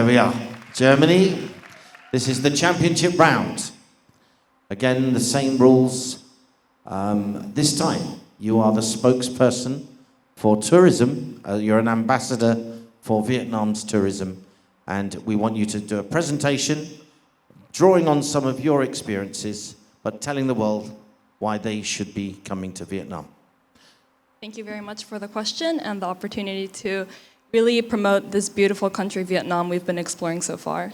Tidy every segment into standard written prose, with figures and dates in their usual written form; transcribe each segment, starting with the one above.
There we are. Germany, this is the championship round. Again, the same rules. This time, you are the spokesperson for tourism. You're an ambassador for Vietnam's tourism. And we want you to do a presentation, drawing on some of your experiences, but telling the world why they should be coming to Vietnam. Thank you very much for the question and the opportunity to really promote this beautiful country, Vietnam, we've been exploring so far.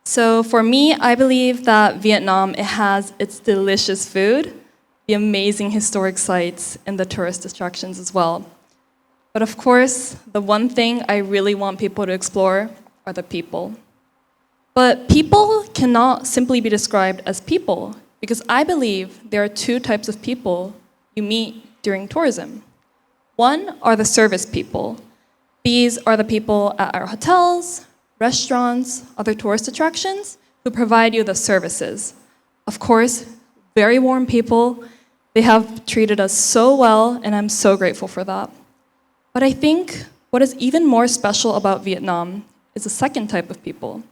So for me, I believe that Vietnam, it has its delicious food, the amazing historic sites, and the tourist attractions as well. But of course, the one thing I really want people to explore are the people. But people cannot simply be described as people, because I believe there are two types of people you meet during tourism. One are the service people. These are the people at our hotels, restaurants, other tourist attractions who provide you the services. Of course, very warm people. They have treated us so well, and I'm so grateful for that. But I think what is even more special about Vietnam is the second type of people.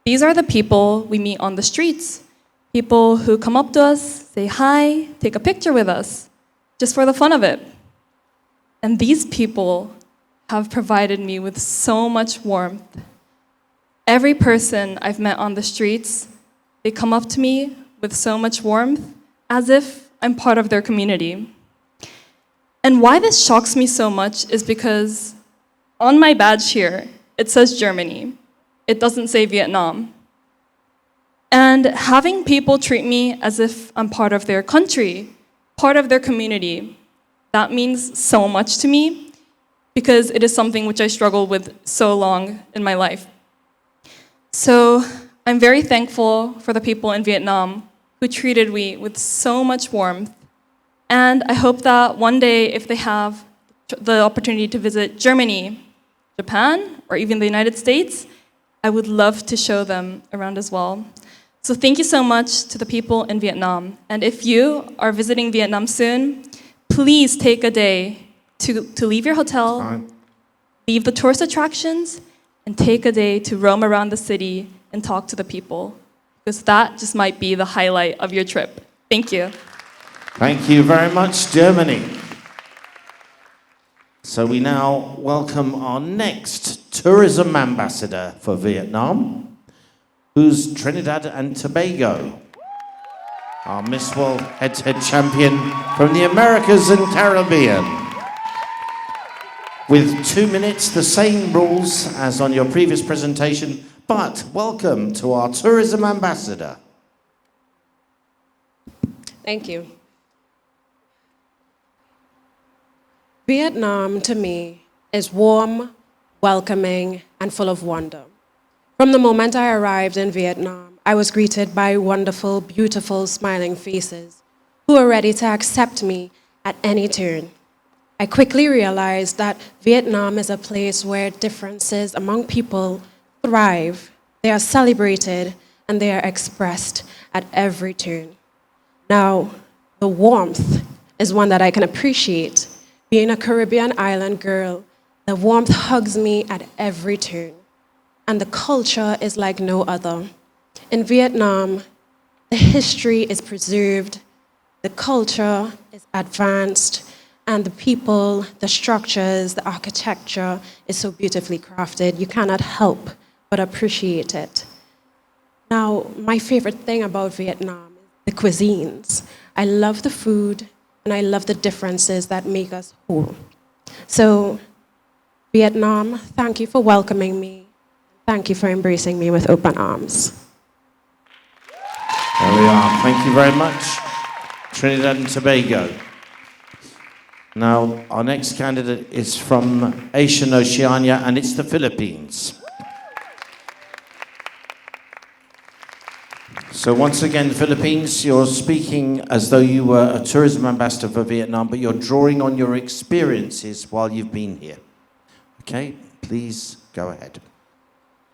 These are the people we meet on the streets. People who come up to us, say hi, take a picture with us, just for the fun of it. And these people have provided me with so much warmth. Every person I've met on the streets, they come up to me with so much warmth, as if I'm part of their community. And why this shocks me so much is because on my badge here, it says Germany. It doesn't say Vietnam. And having people treat me as if I'm part of their country, part of their community, that means so much to me because it is something which I struggled with so long in my life. So I'm very thankful for the people in Vietnam who treated me with so much warmth. And I hope that one day, if they have the opportunity to visit Germany, Japan, or even the United States, I would love to show them around as well. So thank you so much to the people in Vietnam. And if you are visiting Vietnam soon, please take a day to leave your hotel, leave the tourist attractions, and take a day to roam around the city and talk to the people. Because that just might be the highlight of your trip. Thank you. Thank you very much, Germany. So we now welcome our next tourism ambassador for Vietnam, who's Trinidad and Tobago, our Miss World head-to-head champion from the Americas and Caribbean. With 2 minutes, the same rules as on your previous presentation, but welcome to our tourism ambassador. Thank you. Vietnam, to me, is warm, welcoming, and full of wonder. From the moment I arrived in Vietnam, I was greeted by wonderful, beautiful, smiling faces who were ready to accept me at any turn. I quickly realized that Vietnam is a place where differences among people thrive, they are celebrated, and they are expressed at every turn. Now, the warmth is one that I can appreciate. Being a Caribbean island girl, the warmth hugs me at every turn. And the culture is like no other. In Vietnam, the history is preserved, the culture is advanced, and the people, the structures, the architecture is so beautifully crafted. You cannot help but appreciate it. Now, my favorite thing about Vietnam is the cuisines. I love the food, and I love the differences that make us whole. So, Vietnam, thank you for welcoming me. Thank you for embracing me with open arms. There we are. Thank you very much, Trinidad and Tobago. Now, our next candidate is from Asia and Oceania, and it's the Philippines. So once again, Philippines, you're speaking as though you were a tourism ambassador for Vietnam, but you're drawing on your experiences while you've been here. Okay, please go ahead.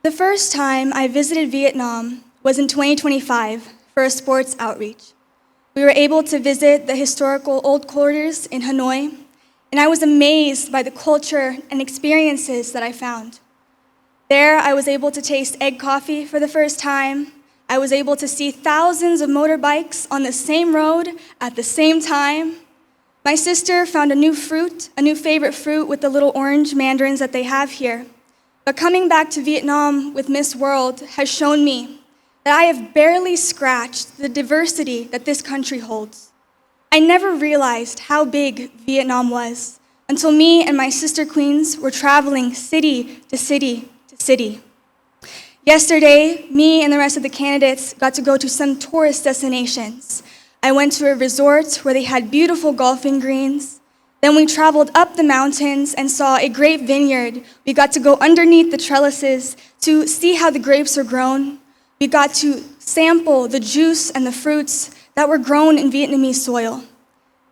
The first time I visited Vietnam was in 2025 for a sports outreach. We were able to visit the historical old quarters in Hanoi, and I was amazed by the culture and experiences that I found. There, I was able to taste egg coffee for the first time. I was able to see thousands of motorbikes on the same road at the same time. My sister found a new favorite fruit with the little orange mandarins that they have here. But coming back to Vietnam with Miss World has shown me that I have barely scratched the diversity that this country holds. I never realized how big Vietnam was until me and my sister queens were traveling city to city to city. Yesterday, me and the rest of the candidates got to go to some tourist destinations. I went to a resort where they had beautiful golfing greens. Then we traveled up the mountains and saw a grape vineyard. We got to go underneath the trellises to see how the grapes are grown. We got to sample the juice and the fruits that were grown in Vietnamese soil.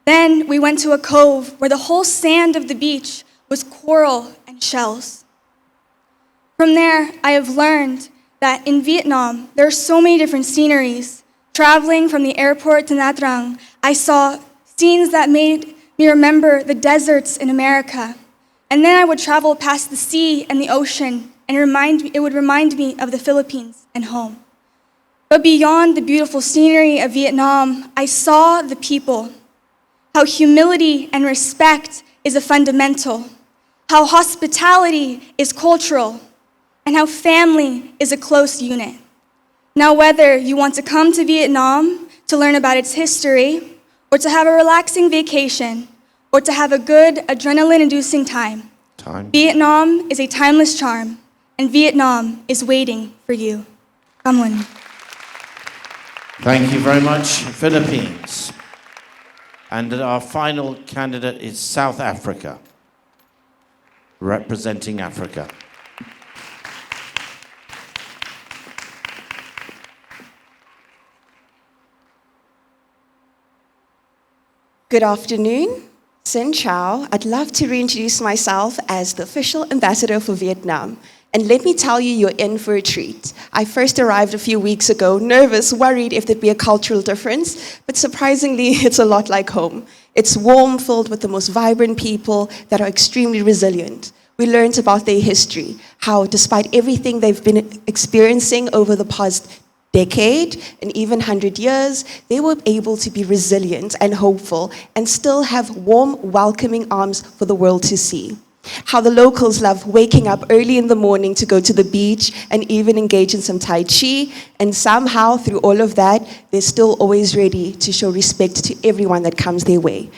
Then we went to a cove where the whole sand of the beach was coral and shells. From there, I have learned that in Vietnam, there are so many different sceneries. Traveling from the airport to Nha Trang, I saw scenes that made me remember the deserts in America. And then I would travel past the sea and the ocean, and it would remind me of the Philippines and home. But beyond the beautiful scenery of Vietnam, I saw the people, how humility and respect is a fundamental, how hospitality is cultural, and how family is a close unit. Now, whether you want to come to Vietnam to learn about its history, or to have a relaxing vacation, or to have a good adrenaline-inducing time, Vietnam is a timeless charm, and Vietnam is waiting for you. Come on. Thank you very much, Philippines. And our final candidate is South Africa, representing Africa. Good afternoon. Xin chào. I'd love to reintroduce myself as the official ambassador for Vietnam. And let me tell you, you're in for a treat. I first arrived a few weeks ago, nervous, worried if there'd be a cultural difference, but surprisingly, it's a lot like home. It's warm, filled with the most vibrant people that are extremely resilient. We learned about their history, how despite everything they've been experiencing over the past decade and even 100 years, they were able to be resilient and hopeful and still have warm, welcoming arms for the world to see. How the locals love waking up early in the morning to go to the beach and even engage in some Tai Chi, and somehow through all of that, they're still always ready to show respect to everyone that comes their way.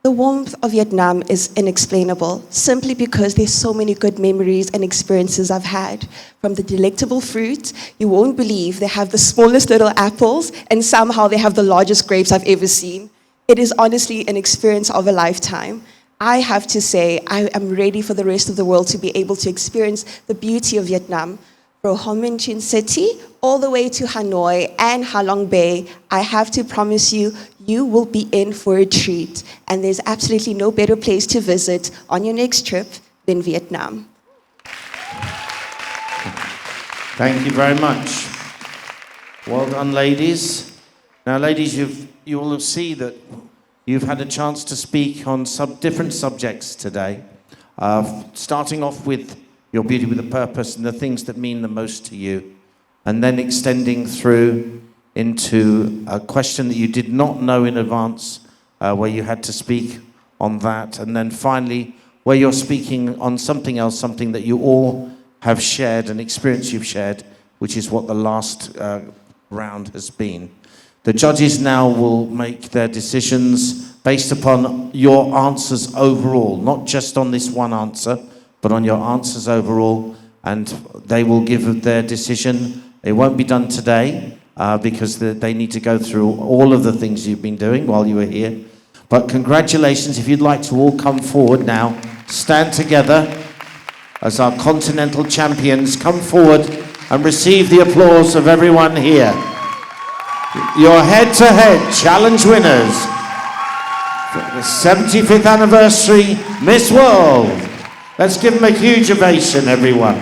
The warmth of Vietnam is inexplainable, simply because there's so many good memories and experiences I've had. From the delectable fruit, you won't believe they have the smallest little apples, and somehow they have the largest grapes I've ever seen. It is honestly an experience of a lifetime. I have to say, I am ready for the rest of the world to be able to experience the beauty of Vietnam. From Ho Chi Minh City all the way to Hanoi and Ha Long Bay, I have to promise you, you will be in for a treat. And there's absolutely no better place to visit on your next trip than Vietnam. Thank you very much. Well done, ladies. Now, ladies, you will see that you've had a chance to speak on different subjects today, starting off with your beauty with a purpose and the things that mean the most to you, and then extending through into a question that you did not know in advance, where you had to speak on that, and then finally where you're speaking on something else, something that you all have shared, an experience you've shared, which is what the last round has been. The judges now will make their decisions based upon your answers overall, not just on this one answer, but on your answers overall, and they will give their decision. It won't be done today because they need to go through all of the things you've been doing while you were here. But congratulations. If you'd like to all come forward now, stand together as our continental champions. Come forward and receive the applause of everyone here. Your head-to-head challenge winners for the 75th anniversary Miss World. Let's give them a huge ovation, everyone.